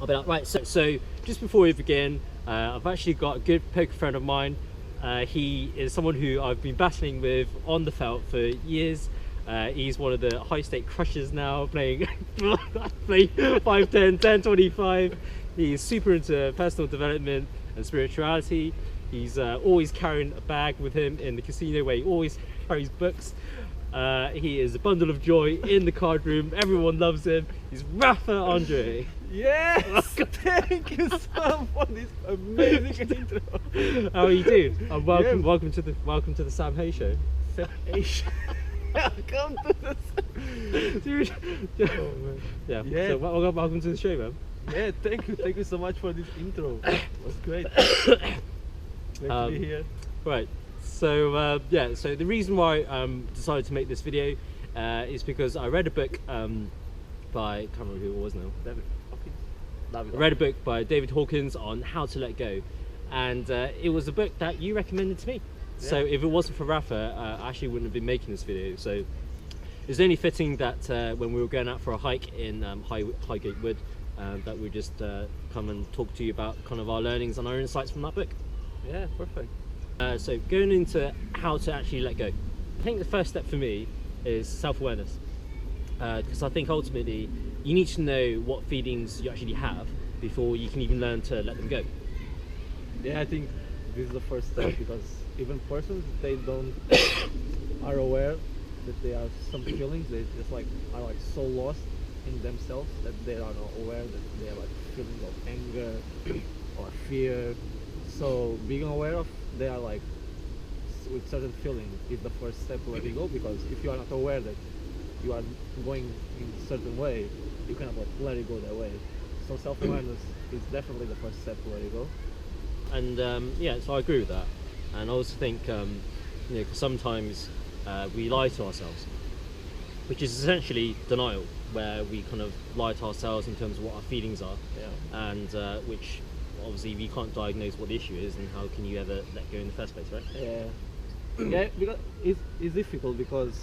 I'll be like, right, so just before we begin, I've actually got a good poker friend of mine. He is someone who I've been battling with on the felt for years. He's one of the high-stake crushers now, playing 5, 10, 10, 25. He's super into personal development and spirituality. He's always carrying a bag with him in the casino where he always carries books. He is a bundle of joy in the card room. Everyone loves him. He's Rafa Andre. Yes! Thank you so much for this amazing intro. How are you doing? Welcome, Yeah. welcome to the Sam Hay Show. Welcome to the... Yeah. Yeah. So welcome to the show, man. Yeah, thank you so much for this intro. It was great. Great to be here. Right. So yeah. So the reason why I decided to make this video is because I read a book by, I can't remember who it was now. I read a book by David Hawkins on how to let go, and it was a book that you recommended to me. Yeah. So if it wasn't for Rafa, I actually wouldn't have been making this video. So it's only fitting that when we were going out for a hike in Highgate Wood, that we just come and talk to you about kind of our learnings and our insights from that book. Yeah, perfect. So going into how to actually let go, I think the first step for me is self-awareness, because I think ultimately you need to know what feelings you actually have before you can even learn to let them go. Yeah, I think this is the first step, because even persons, they don't are aware that they have some feelings. They just are so lost in themselves that they are not aware that they are feelings of anger or fear. So being aware of they are with certain feelings is the first step to let it go, because if you are not aware that you are going in a certain way, you cannot let it go that way. So self-awareness is definitely the first step to let it go. And yeah, so I agree with that. And I also think, you know, 'cause sometimes we lie to ourselves, which is essentially denial, where we kind of lie to ourselves in terms of what our feelings are, Yeah. and which obviously we can't diagnose what the issue is, and how can you ever let go in the first place, right? Yeah. Yeah, because it's difficult, because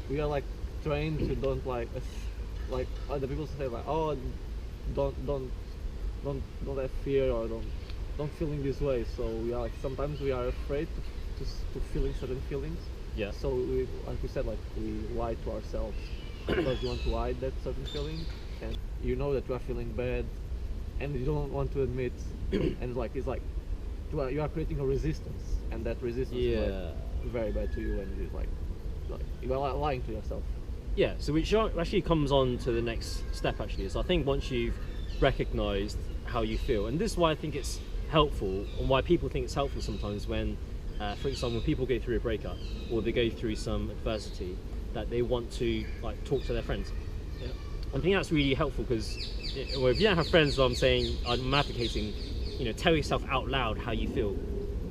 we are trained to don't other people say oh, don't have fear, or don't feeling this way. So we are sometimes we are afraid to feeling certain feelings. Yeah. So we, like we said, we lie to ourselves because you want to hide that certain feeling, and you know that you are feeling bad, and you don't want to admit, and you are creating a resistance, and that resistance is very bad to you, and it's you are lying to yourself. Yeah, so which actually comes on to the next step actually, is I think once you've recognized how you feel, and this is why I think it's helpful, and why people think it's helpful sometimes when, for example, when people go through a breakup or they go through some adversity, that they want to talk to their friends. Yeah. I think that's really helpful, because if you don't have friends, I'm advocating, you know, tell yourself out loud how you feel,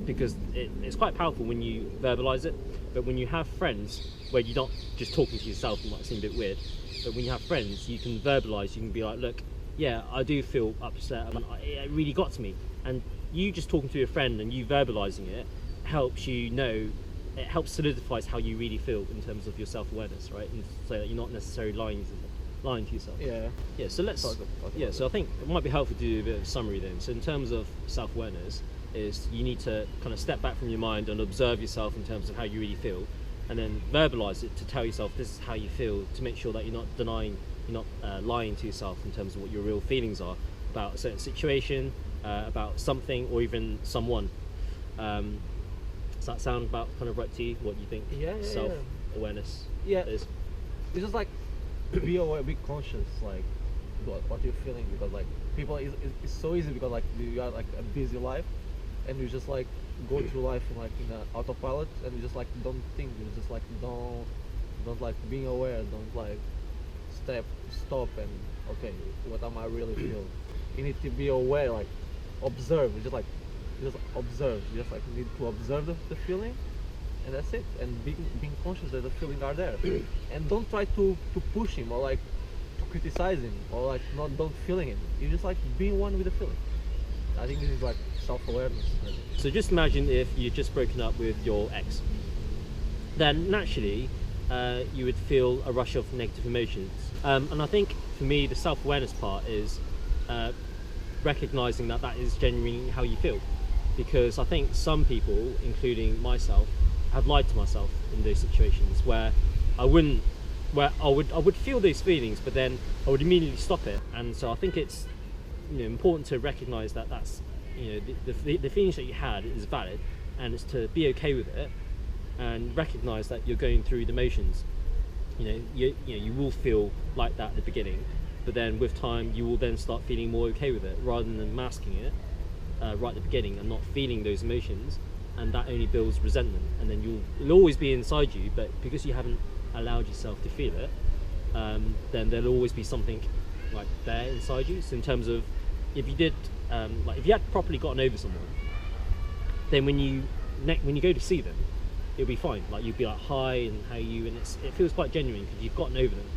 because it's quite powerful when you verbalize it. But when you have friends where you're not just talking to yourself, it might seem a bit weird, but when you have friends, you can verbalize, you can be like, look, yeah, I do feel upset, it really got to me. And you just talking to your friend and you verbalizing it helps it helps solidifies how you really feel in terms of your self-awareness, right? And so that you're not necessarily lying to yourself. Yeah. Yeah, so let's so I think it might be helpful to do a bit of a summary then. So in terms of self-awareness, is you need to kind of step back from your mind and observe yourself in terms of how you really feel, and then verbalize it to tell yourself this is how you feel, to make sure that you're not denying, you're not lying to yourself in terms of what your real feelings are about a certain situation, about something, or even someone. Does that sound about kind of right to you? What you think self-awareness is? It's just be aware, be conscious, what you're feeling, because people, it's so easy, because you are a busy life, and you just go through life in an autopilot, and you just don't think, you just don't being aware, don't stop and okay, what am I really feeling? You need to be aware, observe, you just observe, you just need to observe the feeling, and that's it. And being conscious that the feelings are there, and don't try to push him, or to criticize him, or don't feeling him. You just being one with the feeling. I think this is self-awareness. So just imagine if you'd just broken up with your ex, then naturally you would feel a rush of negative emotions, and I think for me the self-awareness part is recognizing that that is genuinely how you feel. Because I think some people, including myself, have lied to myself in those situations where I wouldn't, where I would feel those feelings, but then I would immediately stop it. And so I think it's, you know, important to recognize that that's, you know, the feelings that you had is valid, and it's to be okay with it and recognize that you're going through the motions. You will feel like that at the beginning, but then with time you will then start feeling more okay with it, rather than masking it right at the beginning and not feeling those emotions, and that only builds resentment, and then it'll always be inside you, but because you haven't allowed yourself to feel it, then there'll always be something like there inside you. So in terms of, if you did like if you had properly gotten over someone, then when you go to see them, it'll be fine. Like you'll be like, hi, and how are you, and it feels quite genuine because you've gotten over them.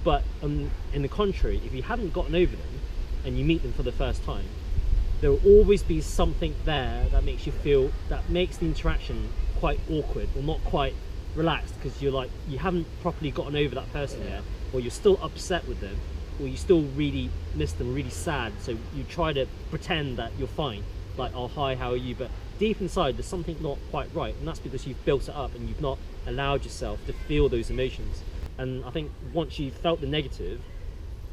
But in the contrary, if you haven't gotten over them and you meet them for the first time, there will always be something there that makes the interaction quite awkward, or not quite relaxed, because you haven't properly gotten over that person yet, or you're still upset with them, or you still really miss them, really sad, so you try to pretend that you're fine, like, oh hi, how are you, but deep inside there's something not quite right, and that's because you've built it up and you've not allowed yourself to feel those emotions. And I think once you've felt the negative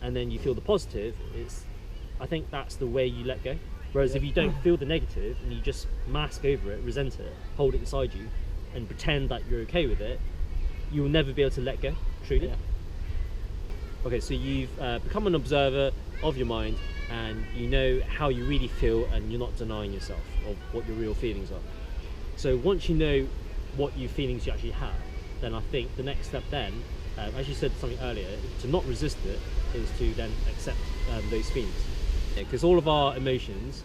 and then you feel the positive, I think that's the way you let go. Whereas if you don't feel the negative and you just mask over it, resent it, hold it inside you, and pretend that you're okay with it, you will never be able to let go, truly. Yeah. Okay, so you've become an observer of your mind, and you know how you really feel, and you're not denying yourself of what your real feelings are. So once you know what your feelings you actually have, then I think the next step then, as you said something earlier, to not resist it, is to then accept those feelings. Because all of our emotions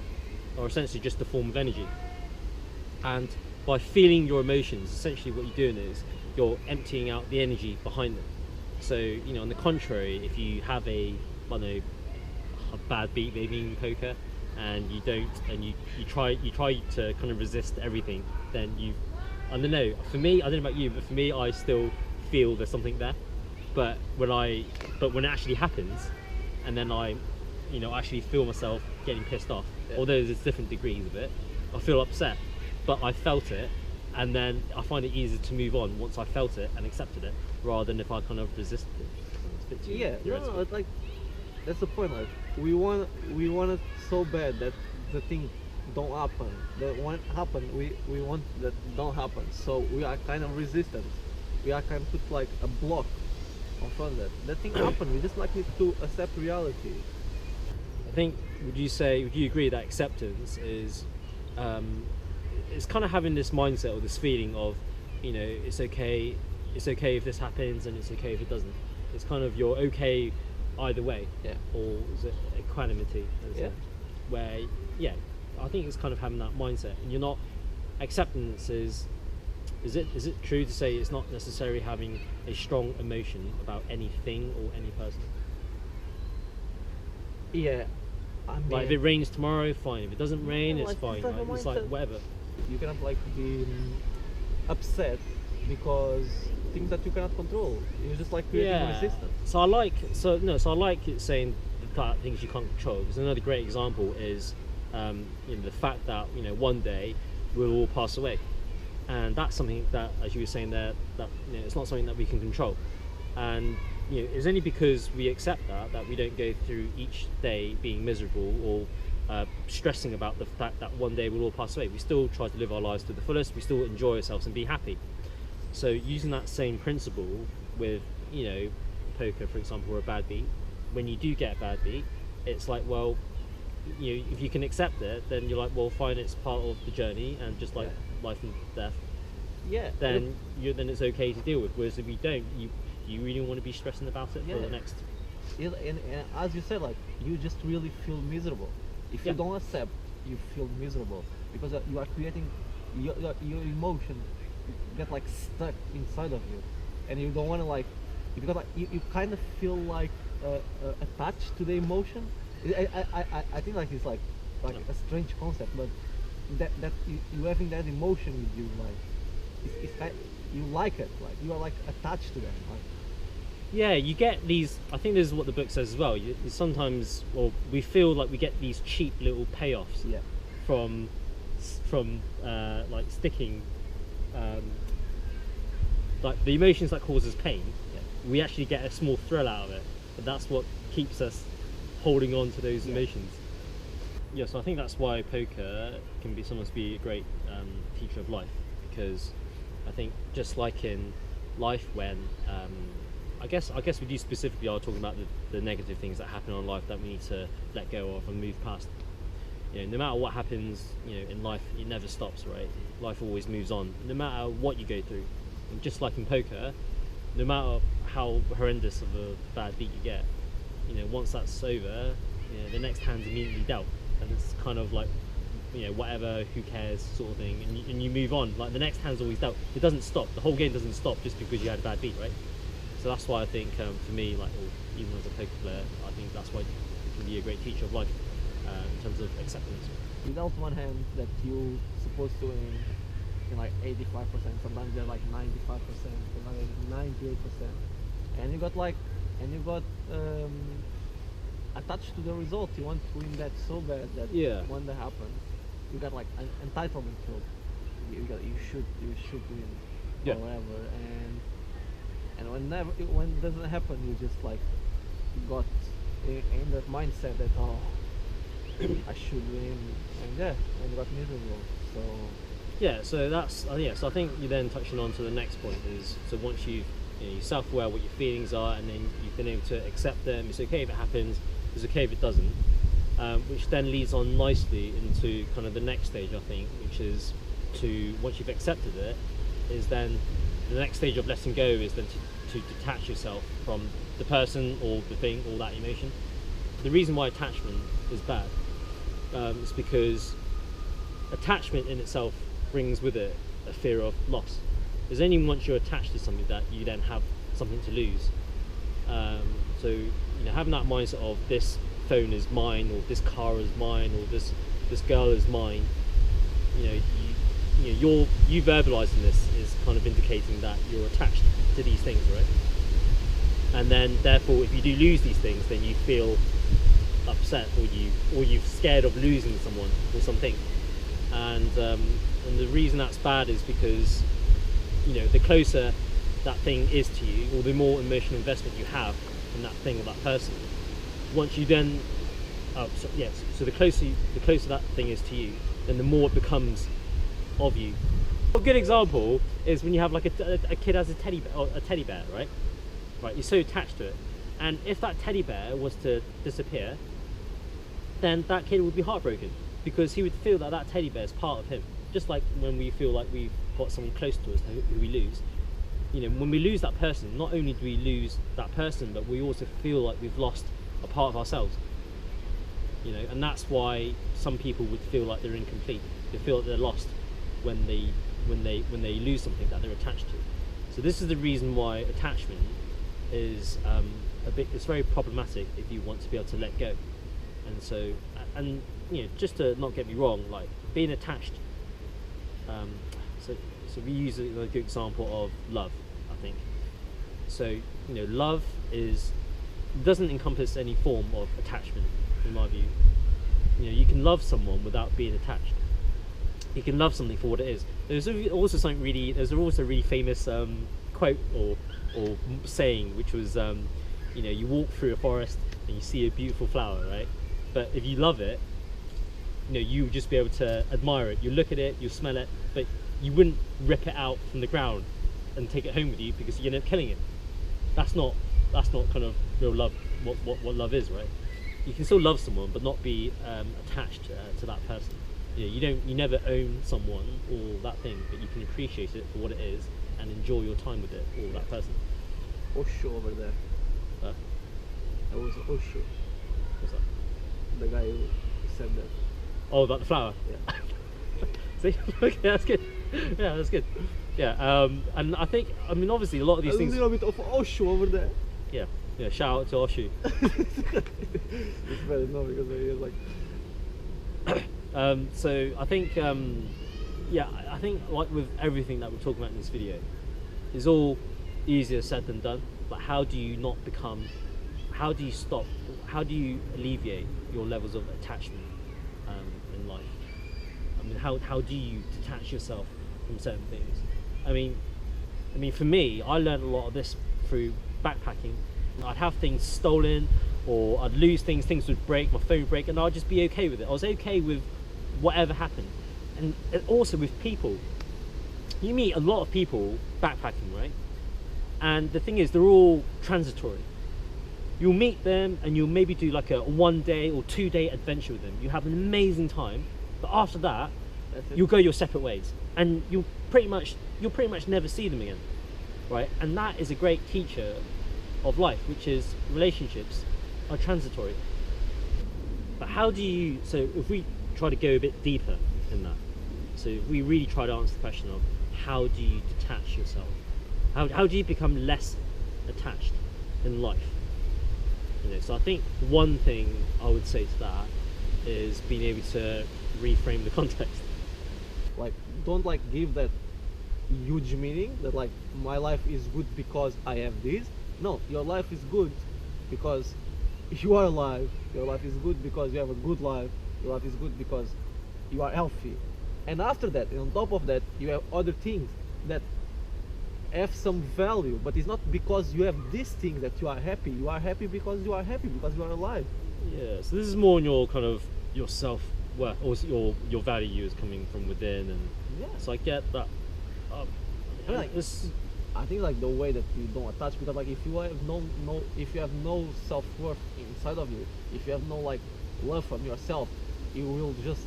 are essentially just a form of energy, and by feeling your emotions, essentially what you're doing is you're emptying out the energy behind them. So, you know, on the contrary, if you have a bad beat maybe in poker, and you try to kind of resist everything, then I don't know, for me, I don't know about you, but for me, I still feel there's something there. But when it actually happens, and then I actually feel myself getting pissed off, although there's different degrees of it, I feel upset, but I felt it, and then I find it easier to move on once I felt it and accepted it, rather than if I kind of resisted it. It's a bit too no, it's like, that's the point. Like we want it so bad that the thing don't happen. That when it happen, we want that don't happen. So we are kind of resistant. We are kind of put like a block in front of that. That thing happen. We just like need to accept reality. I think, would you agree that acceptance is it's kind of having this mindset or this feeling of, you know, it's okay if this happens, and it's okay if it doesn't. It's kind of, you're okay either way. Or is it equanimity? Where I think it's kind of having that mindset, and you're not, acceptance is it true to say it's not necessarily having a strong emotion about anything or any person? I mean, like if it rains tomorrow, fine. If it doesn't rain, it's like, fine. It's like whatever. You cannot like be upset because things that you cannot control. You're just like creating resistance. So I like it saying that things you can't control. Because another great example is the fact that one day we'll all pass away, and that's something that, as you were saying there, that it's not something that we can control. And it's only because we accept that we don't go through each day being miserable or stressing about the fact that one day we'll all pass away. We still try to live our lives to the fullest. We still enjoy ourselves and be happy. So using that same principle with poker, for example, or a bad beat, when you do get a bad beat, it's like, well, if you can accept it, then you're like, well, fine, it's part of the journey, and just like life and death, then it's okay to deal with. Whereas if you don't, you really want to be stressing about it for the next. And as you said, like, you just really feel miserable. If you don't accept, you feel miserable because you are creating your emotion get like stuck inside of you, and you don't want to like, because like you kind of feel like attached to the emotion. I think like it's like a strange concept, but that you having that emotion with you, like it's kind, you like it, like you are like attached to them, like Yeah, you get these. I think this is what the book says as well. You sometimes, or we feel like we get these cheap little payoffs Yeah. from like sticking, like the emotions that cause us pain. Yeah. We actually get a small thrill out of it, but that's what keeps us holding on to those emotions. Yeah, so I think that's why poker can be sometimes be a great teacher of life, because I think just like in life, when I guess with you specifically, are talking about the negative things that happen in life that we need to let go of and move past. You know, no matter what happens, you know, in life, it never stops, right? Life always moves on, no matter what you go through. And just like in poker, no matter how horrendous of a bad beat you get, you know, once that's over, you know, the next hand's immediately dealt, and it's kind of like, you know, whatever, who cares, sort of thing, and you move on. Like the next hand's always dealt. It doesn't stop. The whole game doesn't stop just because you had a bad beat, right? So that's why I think, for me, like, even as a poker player, I think that's why it can be a great teacher of life in terms of acceptance. You dealt one hand that you supposed to in like 85%. Sometimes they're like 95%, sometimes 98%, and you got attached to the result. You want to win that so bad that when that happens, you got like an entitlement feel. You should win, or whatever, and when it doesn't happen, you just like got in that mindset that I should win, and you got miserable. So so that's so I think you're then touching on to the next point is, so once you're self-aware what your feelings are, and then you've been able to accept them, it's okay if it happens, it's okay if it doesn't, which then leads on nicely into kind of the next stage, I think, which is to, once you've accepted it, is then the next stage of letting go is then to detach yourself from the person or the thing or that emotion. The reason why attachment is bad is because attachment in itself brings with it a fear of loss. There's only once you're attached to something that you then have something to lose. So having that mindset of this phone is mine, or this car is mine, or this girl is mine, you verbalizing this is kind of indicating that you're attached to these things, right? And then therefore, if you do lose these things, then you feel upset, or you're scared of losing someone or something. And the reason that's bad is because the closer that thing is to you, or the more emotional investment you have in that thing or that person, once you then so the closer that thing is to you, then the more it becomes of you. A good example is when you have like a kid has a teddy bear, right? You're so attached to it, and if that teddy bear was to disappear, then that kid would be heartbroken, because he would feel that that teddy bear is part of him. Just like when we feel like we've got someone close to us who we lose. When we lose that person, not only do we lose that person, but we also feel like we've lost a part of ourselves. And that's why some people would feel like they're incomplete. They feel like they're lost when they lose something that they're attached to. So this is the reason why attachment is it's very problematic if you want to be able to let go. And so, just to not get me wrong, like being attached. So we use a good example of love, I think. So love doesn't encompass any form of attachment, in my view. You can love someone without being attached. You can love something for what it is. There's also a really famous quote or saying, which was you walk through a forest and you see a beautiful flower, right? But if you love it, you would just be able to admire it. You look at it, you smell it, but you wouldn't rip it out from the ground and take it home with you, because you end up killing it. That's not kind of real love. What love is, right? You can still love someone, but not be attached to that person. You never own someone or that thing, but you can appreciate it for what it is and enjoy your time with it or that person. Osho over there. That was Osho. What's that? The guy who said that. Oh, about the flower? Yeah. See? Okay, that's good. Yeah, that's good. Yeah, and I think, obviously a lot of these things... A little bit of Osho over there. Yeah, shout out to Osho. It's better no, because he's like... So I think, I think like with everything that we're talking about in this video, it's all easier said than done. But how do you not become? How do you stop? How do you alleviate your levels of attachment in life? I mean, how do you detach yourself from certain things? I mean, for me, I learned a lot of this through backpacking. I'd have things stolen, or I'd lose things would break, my phone would break, and I'd just be okay with it. I was okay with whatever happened. And also with people. You meet a lot of people backpacking, right? And the thing is, they're all transitory. You'll meet them and you'll maybe do like a 1 day or 2 day adventure with them. You have an amazing time, but after that, you'll go your separate ways, and you'll pretty much never see them again, right? And that is a great teacher of life, which is relationships are transitory. But how do you? So if we try to go a bit deeper in that, so if we really try to answer the question of how do you detach yourself? How do you become less attached in life? So I think one thing I would say to that is being able to reframe the context. Like, don't like give that huge meaning that like my life is good because I have this. No, your life is good because you are alive. Your life is good because you have a good life. Your life is good because you are healthy. And after that, and on top of that, you have other things that have some value, but it's not because you have this thing that you are happy. You are happy because you are happy, because you are alive. Yeah, so this is more on your kind of your self-worth, or your value is coming from within, and Yeah. so I get that. I mean, like, I think like the way that you don't attach, because like if you have if you have no self-worth inside of you, if you have no like love from yourself, you will just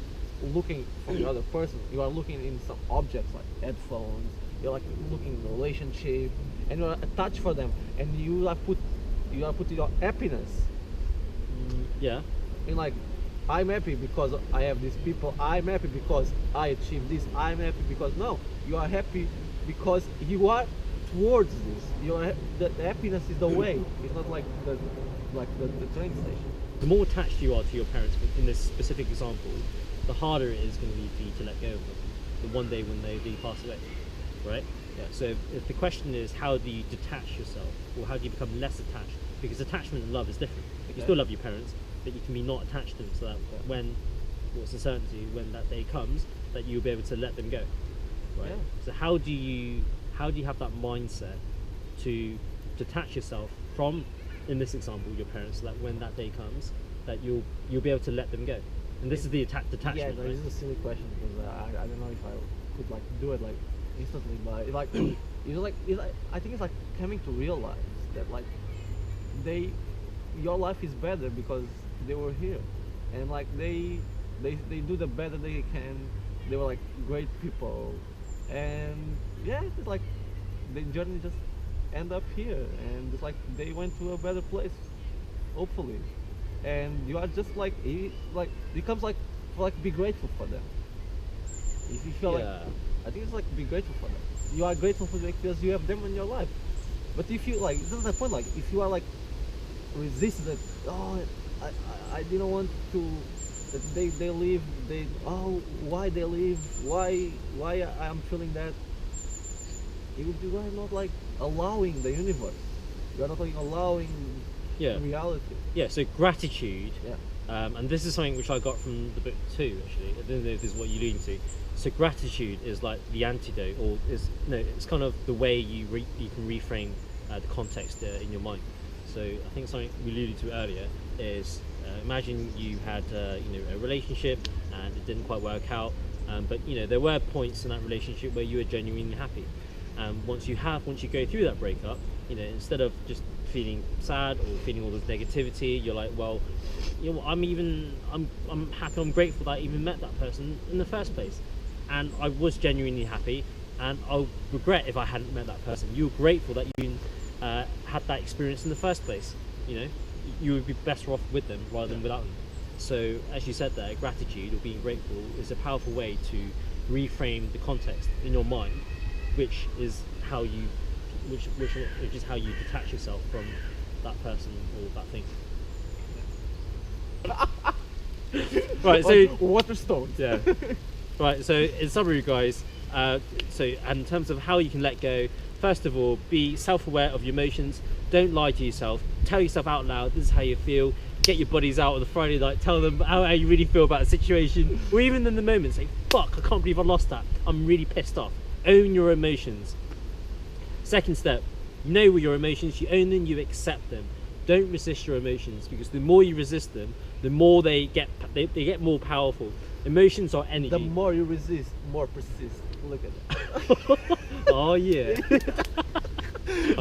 looking for the other person. You are looking in some objects like headphones. You're like looking in a relationship, and you're attached for them, and you are put your happiness Yeah. in like, I'm happy because I have these people. I'm happy because I achieved this. I'm happy because no, you are happy because you are towards this. The happiness is the way. It's not like the train station. The more attached you are to your parents, in this specific example, the harder it is going to be for you to let go of them. The one day when they do pass away, right? Yeah. So if the question is how do you detach yourself, or how do you become less attached? Because attachment and love is different. Like, you still love your parents, but you can be not attached to them, so that what's the certainty when that day comes that you'll be able to let them go, right? Yeah. So how do you have that mindset to detach yourself from, in this example, your parents, so that when that day comes, that you'll be able to let them go? And this is the detachment. Yeah, no, right? this is a silly question because I don't know if I could like do it like instantly, but it, like I think it's like coming to realize that like your life is better because they were here, and like they do the better they can. They were like great people, and yeah, it's like the journey just end up here, and it's like they went to a better place, hopefully. And you are just like becomes like be grateful for them. If you feel like, I think it's like be grateful for them. You are grateful for them because you have them in your life. But if you like, this is the point. Like if you are like resistant, I didn't want to. That they leave. Why they leave? Why I'm feeling that? You are not like allowing the universe. You are not like allowing reality. Yeah, so gratitude, Yeah. and this is something which I got from the book too, actually. I don't know if this is what you're alluding to. So gratitude is like the antidote, or it's kind of the way you can reframe the context in your mind. So I think something we alluded to earlier is imagine you had a relationship and it didn't quite work out, but there were points in that relationship where you were genuinely happy. Once you go through that breakup, instead of just feeling sad or feeling all this negativity, you're like, well, I'm happy, I'm grateful that I even met that person in the first place, and I was genuinely happy, and I'll regret if I hadn't met that person. You're grateful that you had that experience in the first place. You would be better off with them rather than without them. So as you said there, gratitude or being grateful is a powerful way to reframe the context in your mind, which is how you detach yourself from that person or that thing. Right, so Waterstones. yeah. Right, so in summary, guys, so in terms of how you can let go, first of all, be self-aware of your emotions, Don't lie to yourself. Tell yourself out loud, this is how you feel. Get your buddies out on the Friday night, tell them how you really feel about a situation. Or even in the moment, say, fuck, I can't believe I lost that. I'm really pissed off. Own your emotions. Second step, you know your emotions, you own them, you accept them. Don't resist your emotions, because the more you resist them, the more they get more powerful. Emotions are energy. The more you resist, more persist. Look at that. Oh yeah.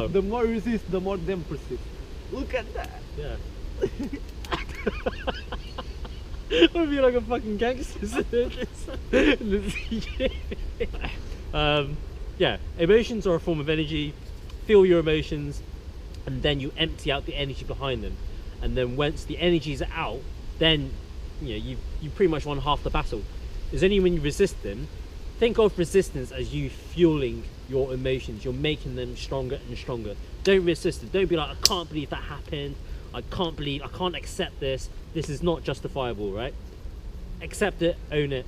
The more you resist, the more them persist. Look at that. Yeah. I want to be like a fucking gangster. Yeah, emotions are a form of energy. Feel your emotions, and then you empty out the energy behind them. And then once the energy's out, then you pretty much won half the battle. It's only when you resist them. Think of resistance as you fueling your emotions. You're making them stronger and stronger. Don't resist it. Don't be like, I can't believe that happened. I can't accept this. This is not justifiable, right? Accept it, own it.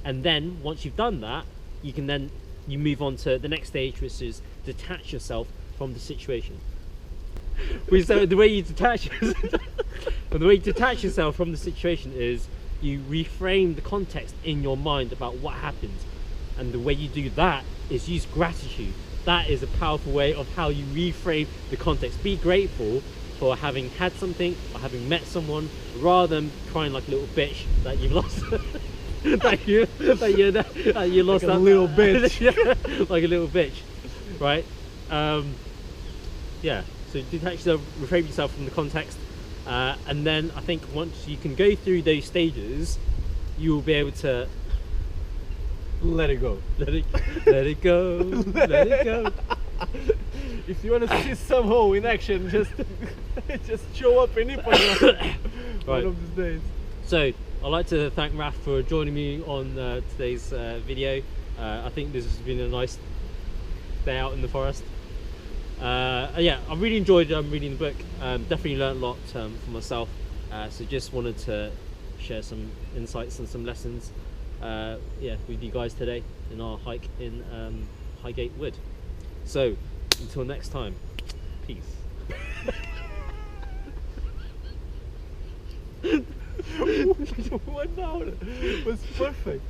And then once you've done that, you move on to the next stage, which is detach yourself from the situation. So the way you detach yourself from the situation is you reframe the context in your mind about what happened. And the way you do that is use gratitude. That is a powerful way of how you reframe the context. Be grateful for having had something or having met someone, rather than crying like a little bitch that you've lost. that you lost like that a little bitch. Like a little bitch, right? Yeah. So detach yourself, reframe yourself from the context, and then I think once you can go through those stages, you will be able to let it go. Let it go. Let it go. If you want to see some hoe in action, just show up in Ipanema one of these days. So I'd like to thank Raf for joining me on today's video. I think this has been a nice day out in the forest. Yeah, I really enjoyed reading the book. Definitely learned a lot for myself. So just wanted to share some insights and some lessons yeah, with you guys today in our hike in Highgate Wood. So until next time, peace. What now? It was perfect.